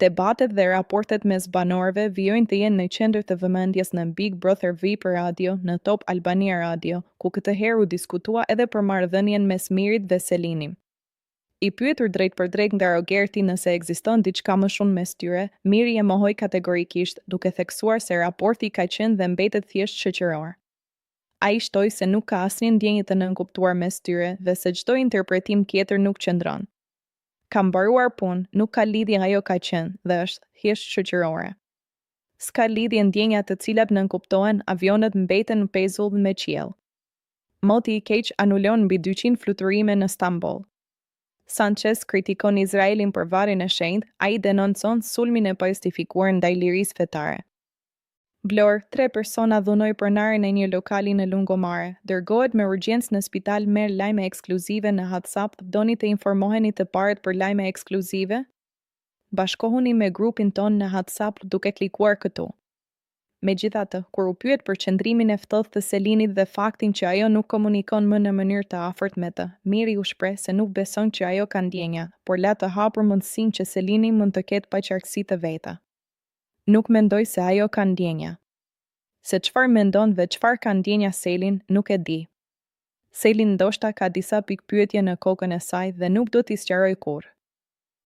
Debatet dhe raportet mes banorëve vijojnë të jenë në qendër të vëmendjes në Big Brother VIP Radio në Top Albania Radio, ku këtë herë u diskutua edhe për marrëdhënien mes Mirit dhe Selinit. I pyetur drejt për drejt nga Rogerti nëse ekziston diçka më shumë mes tyre, Miri e mohoi kategorikisht, duke theksuar se raporti ka qenë dhe mbetet thjesht shoqëror. Ai shtoi se nuk ka asnjë ndjenjë të nënkuptuar mes tyre dhe se çdo interpretim tjetër nuk qëndron. Ka mbaruar punë, nuk ka lidhje ajo ka qenë dhe është thjesht shoqërore. S'ka lidhje ndjenja të cilat nënkuptohen, avionët mbeten në pezull me qiell. Moti i keq anulon mbi 200 fluturime në Stamboll. Sanchez kritikon Izraelin për varrin e shenjtë, ai denoncon sulmin e pajustifikuar ndaj lirisë fetare. Vlorë, 3 persona dhunoi pronarin e një lokali në Lungomare. Dërgohet me urgjencë në spital, merr lajme ekskluzive në WhatsApp. Doni të informoheni të parët për lajme ekskluzive? Bashkohuni me grupin ton në WhatsApp duke klikuar këtu. Megjithatë, kur u pyet për qëndrimin e ftoftë të Selinit dhe faktin që ajo nuk komunikon më në mënyrë të afërt me të, Miri u shpreh se nuk beson që ajo ka ndjenja, por la të hapur mundësinë që Selini mund të ketë paqartësi të veta. Nuk mendoj se ajo ka ndjenja. Se çfarë mendon dhe çfarë ka ndjenja Selin, nuk e di. Selin ndoshta ka disa pikpyetje në kokën e saj dhe nuk do t'i sqaroj kurrë.